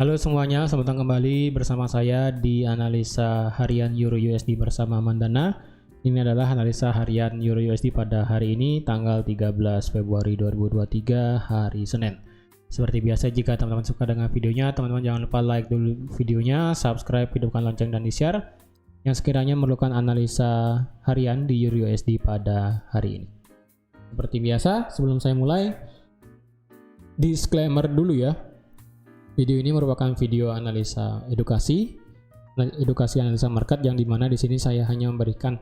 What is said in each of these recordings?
Halo semuanya, selamat datang kembali bersama saya di analisa harian Euro USD bersama Mandana. Ini adalah analisa harian Euro USD pada hari ini tanggal 13 Februari 2023 hari Senin. Seperti biasa, jika teman-teman suka dengan videonya, teman-teman jangan lupa like dulu videonya, subscribe, hidupkan lonceng dan di-share yang sekiranya memerlukan analisa harian di Euro USD pada hari ini. Seperti biasa, sebelum saya mulai, disclaimer dulu ya. Video ini merupakan video analisa edukasi analisa market, yang dimana di sini saya hanya memberikan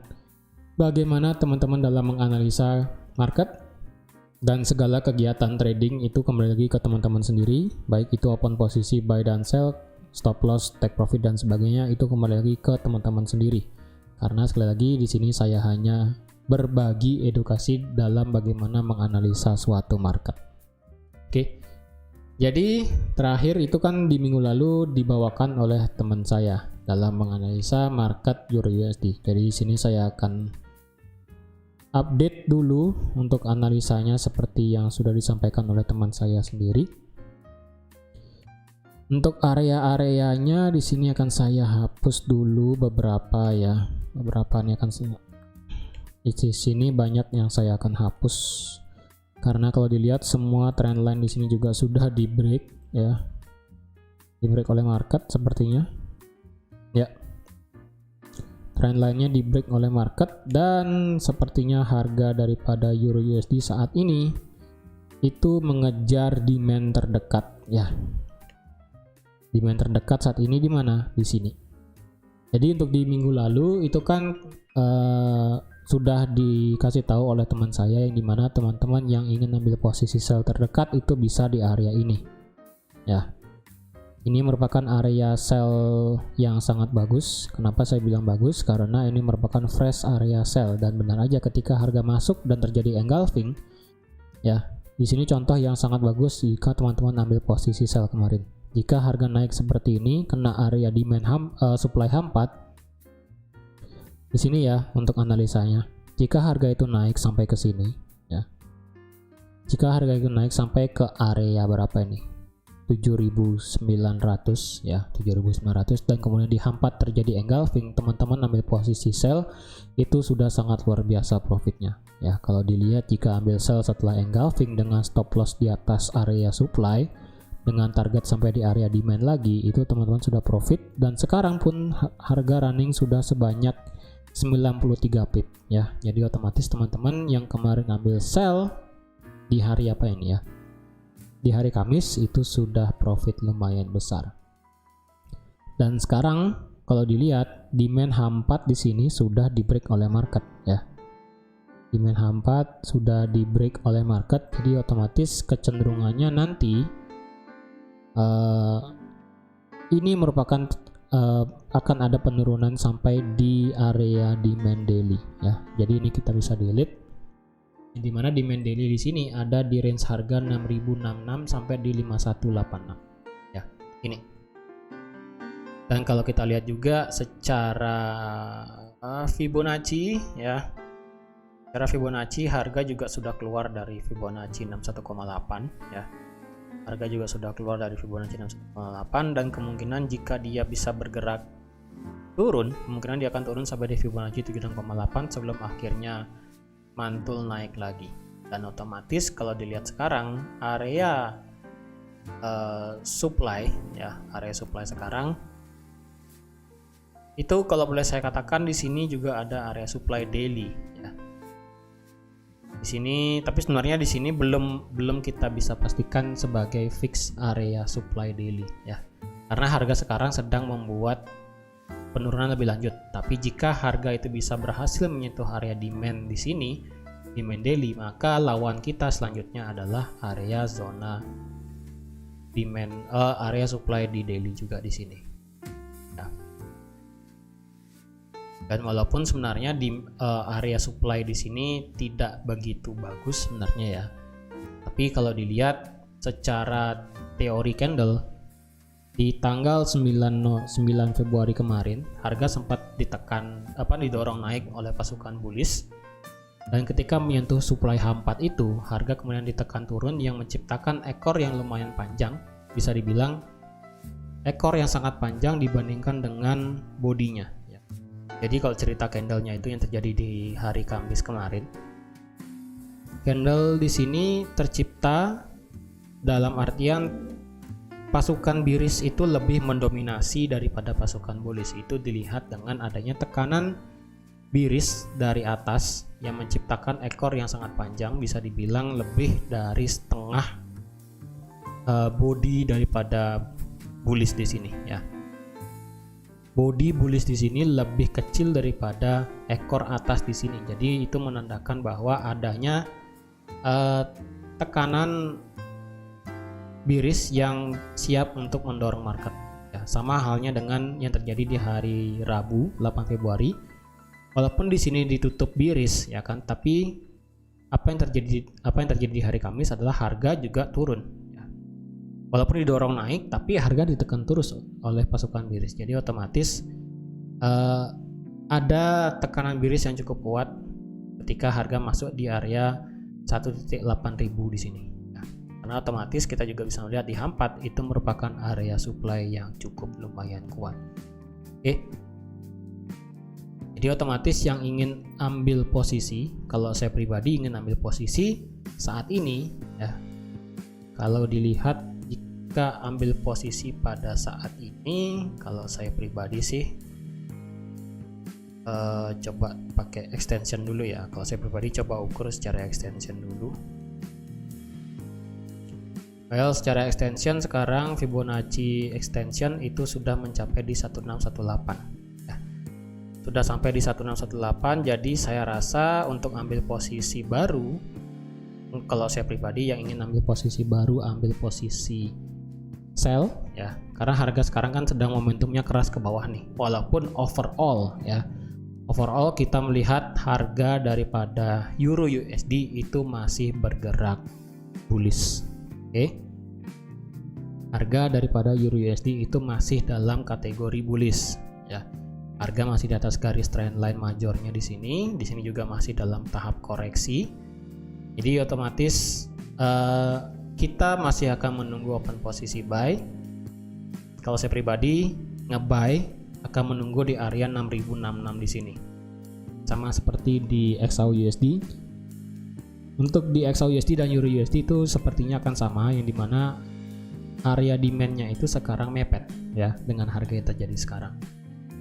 bagaimana teman-teman dalam menganalisa market, dan segala kegiatan trading itu kembali lagi ke teman-teman sendiri, baik itu open posisi, buy dan sell, stop loss, take profit dan sebagainya, itu kembali lagi ke teman-teman sendiri. Karena sekali lagi di sini saya hanya berbagi edukasi dalam bagaimana menganalisa suatu market. Oke. Jadi terakhir itu kan di minggu lalu dibawakan oleh teman saya dalam menganalisa market Euro USD. Jadi di sini saya akan update dulu untuk analisanya seperti yang sudah disampaikan oleh teman saya sendiri. Untuk area-areanya di sini akan saya hapus dulu beberapa ya. Beberapa ini akan di sini banyak yang saya akan hapus. Karena kalau dilihat semua trendline di sini juga sudah di break ya, di break oleh market sepertinya. Ya, trendline-nya di break oleh market, dan sepertinya harga daripada Euro USD saat ini itu mengejar demand terdekat ya. Demand terdekat saat ini di mana? Di sini. Jadi untuk di minggu lalu itu kan sudah dikasih tahu oleh teman saya, yang dimana teman-teman yang ingin ambil posisi sell terdekat itu bisa di area ini ya. Ini merupakan area sell yang sangat bagus. Kenapa saya bilang bagus? Karena ini merupakan fresh area sell, dan benar aja ketika harga masuk dan terjadi engulfing ya. Di sini contoh yang sangat bagus jika teman-teman ambil posisi sell kemarin. Jika harga naik seperti ini kena area demand supply hampat di sini ya. Untuk analisanya, jika harga itu naik sampai ke sini ya, jika harga itu naik sampai ke area berapa ini, 7.900 ya, 7.900, dan kemudian dihampat terjadi engulfing, teman-teman ambil posisi sell itu sudah sangat luar biasa profitnya ya. Kalau dilihat, jika ambil sell setelah engulfing dengan stop loss di atas area supply dengan target sampai di area demand lagi, itu teman-teman sudah profit. Dan sekarang pun harga running sudah sebanyak 93 pip ya. Jadi otomatis teman-teman yang kemarin ambil sell di hari apa ini ya, di hari Kamis, itu sudah profit lumayan besar. Dan sekarang kalau dilihat, demand hampat di sini sudah di break oleh market ya. Demand hampat sudah di break oleh market, jadi otomatis kecenderungannya nanti ini merupakan akan ada penurunan sampai di area demand daily ya. Jadi ini kita bisa delete, di mana demand daily di sini ada di range harga 6066 sampai di 5186 ya, ini. Dan kalau kita lihat juga secara Fibonacci ya, secara Fibonacci harga juga sudah keluar dari Fibonacci 61,8 ya. Harga juga sudah keluar dari Fibonacci 61,8, dan kemungkinan jika dia bisa bergerak turun, kemungkinan dia akan turun sampai di Fibonacci 76,8 sebelum akhirnya mantul naik lagi. Dan otomatis kalau dilihat sekarang area supply ya, area supply sekarang itu kalau boleh saya katakan di sini juga ada area supply daily ya. Di sini, tapi sebenarnya di sini belum kita bisa pastikan sebagai fix area supply daily ya. Karena harga sekarang sedang membuat penurunan lebih lanjut. Tapi jika harga itu bisa berhasil menyentuh area demand di sini, demand daily, maka lawan kita selanjutnya adalah area zona demand, area supply di daily juga di sini. Dan walaupun sebenarnya di area supply di sini tidak begitu bagus sebenarnya ya, tapi kalau dilihat secara teori candle di tanggal 9 Februari kemarin, harga sempat didorong naik oleh pasukan bullish, dan ketika menyentuh supply hampat itu, harga kemudian ditekan turun yang menciptakan ekor yang lumayan panjang, bisa dibilang ekor yang sangat panjang dibandingkan dengan bodinya ya. Jadi kalau cerita candlenya itu yang terjadi di hari Kamis kemarin, candle di sini tercipta dalam artian pasukan biris itu lebih mendominasi daripada pasukan bullish. Itu dilihat dengan adanya tekanan biris dari atas yang menciptakan ekor yang sangat panjang, bisa dibilang lebih dari setengah body daripada bullish di sini ya. Body bullish di sini lebih kecil daripada ekor atas di sini. Jadi itu menandakan bahwa adanya tekanan biris yang siap untuk mendorong market ya. Sama halnya dengan yang terjadi di hari Rabu 8 Februari. Walaupun di sini ditutup biris ya kan, tapi apa yang terjadi di hari Kamis adalah harga juga turun ya. Walaupun didorong naik, tapi harga ditekan terus oleh pasukan biris. Jadi otomatis ada tekanan biris yang cukup kuat ketika harga masuk di area 1.8.000 di sini ya. Karena otomatis kita juga bisa melihat di H4 itu merupakan area supply yang cukup lumayan kuat. Oke. Jadi otomatis yang ingin ambil posisi, kalau saya pribadi ingin ambil posisi saat ini ya. Kalau dilihat jika ambil posisi pada saat ini, kalau saya pribadi sih coba pakai extension dulu ya. Kalau saya pribadi coba ukur secara extension dulu. Well, secara extension sekarang Fibonacci extension itu sudah mencapai di 1618. Sudah sampai di 1618, jadi saya rasa untuk ambil posisi baru, kalau saya pribadi yang ingin ambil posisi baru, ambil posisi sell ya, karena harga sekarang kan sedang momentumnya keras ke bawah nih. Walaupun overall ya, overall kita melihat harga daripada Euro USD itu masih bergerak bullish. Oke. Harga daripada Euro USD itu masih dalam kategori bullish ya. Harga masih di atas garis trendline majornya di sini. Di sini juga masih dalam tahap koreksi. Jadi otomatis kita masih akan menunggu open posisi buy. Kalau saya pribadi nge-buy akan menunggu di area 6066 di sini. Sama seperti di XAUUSD. Untuk di XAUUSD dan Euro USD itu sepertinya akan sama, yang dimana area demand-nya itu sekarang mepet ya dengan harga yang terjadi sekarang.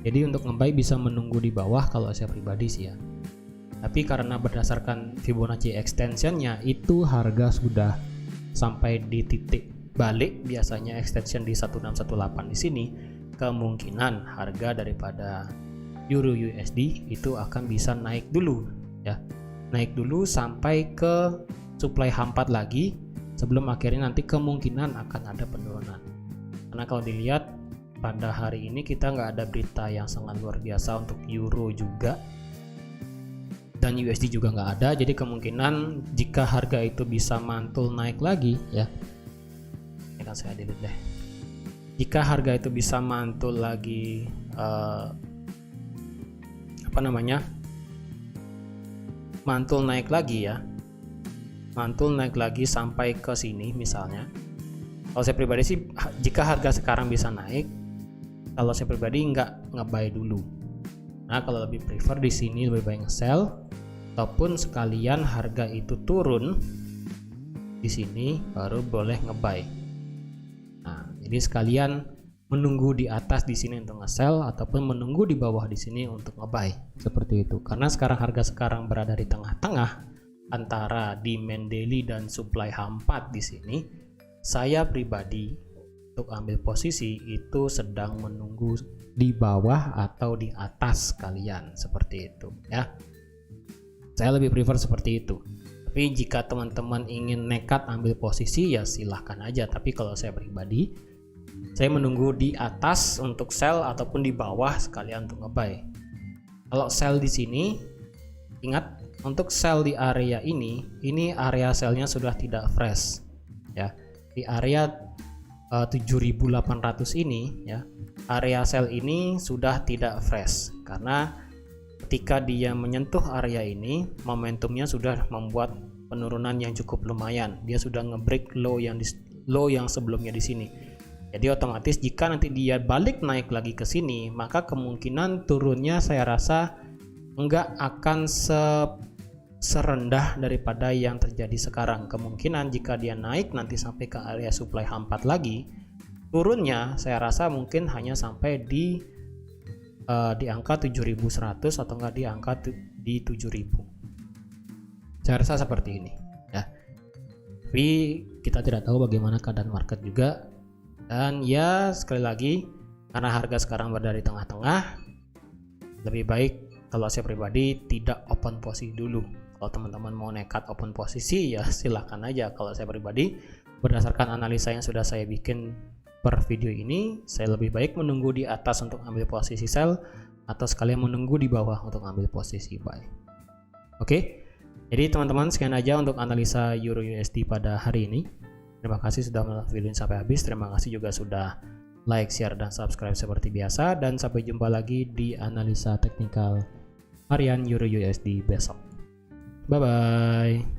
Jadi untuk nge-buy bisa menunggu di bawah kalau saya pribadi sih ya. Tapi karena berdasarkan Fibonacci extension-nya itu harga sudah sampai di titik balik, biasanya extension di 1618 di sini, kemungkinan harga daripada Euro USD itu akan bisa naik dulu ya. Naik dulu sampai ke supply H4 lagi sebelum akhirnya nanti kemungkinan akan ada penurunan. Karena kalau dilihat pada hari ini kita nggak ada berita yang sangat luar biasa untuk Euro juga, dan USD juga nggak ada. Jadi kemungkinan jika harga itu bisa mantul naik lagi ya, ini kan saya delete deh. Jika harga itu bisa mantul lagi mantul naik lagi ya, mantul naik lagi sampai ke sini misalnya. Kalau saya pribadi sih jika harga sekarang bisa naik, kalau saya pribadi nggak nge-buy dulu. Nah, kalau lebih prefer di sini lebih baik nge-sell, ataupun sekalian harga itu turun di sini baru boleh nge-buy. Nah, jadi sekalian menunggu di atas di sini untuk nge-sell ataupun menunggu di bawah di sini untuk nge-buy. Seperti itu. Karena sekarang harga sekarang berada di tengah-tengah antara demand daily dan supply H4 di sini. Saya pribadi untuk ambil posisi itu sedang menunggu di bawah atau di atas kalian, seperti itu ya. Saya lebih prefer seperti itu. Tapi jika teman-teman ingin nekat ambil posisi ya silahkan aja. Tapi kalau saya pribadi, saya menunggu di atas untuk sell ataupun di bawah sekalian untuk nge-buy. Kalau sell di sini, ingat untuk sell di area ini area sellnya sudah tidak fresh ya. Di area 7.800 ini ya, area sell ini sudah tidak fresh karena ketika dia menyentuh area ini momentumnya sudah membuat penurunan yang cukup lumayan. Dia sudah nge-break low yang sebelumnya di sini. Jadi otomatis jika nanti dia balik naik lagi ke sini, maka kemungkinan turunnya saya rasa nggak akan serendah daripada yang terjadi sekarang. Kemungkinan jika dia naik nanti sampai ke area supply H4 lagi, turunnya saya rasa mungkin hanya sampai di angka 7100 atau enggak di angka di 7000. Saya rasa seperti ini ya. Tapi kita tidak tahu bagaimana keadaan market juga. Dan ya sekali lagi, karena harga sekarang berada di tengah-tengah, lebih baik kalau saya pribadi tidak open posisi dulu. Kalau teman-teman mau nekat open posisi ya silahkan aja. Kalau saya pribadi, berdasarkan analisa yang sudah saya bikin per video ini, saya lebih baik menunggu di atas untuk ambil posisi sell atau sekalian menunggu di bawah untuk ambil posisi buy. Oke, jadi teman-teman sekian aja untuk analisa Euro USD pada hari ini. Terima kasih sudah menonton video ini sampai habis. Terima kasih juga sudah like, share, dan subscribe seperti biasa. Dan sampai jumpa lagi di analisa teknikal harian Euro USD besok. Bye-bye.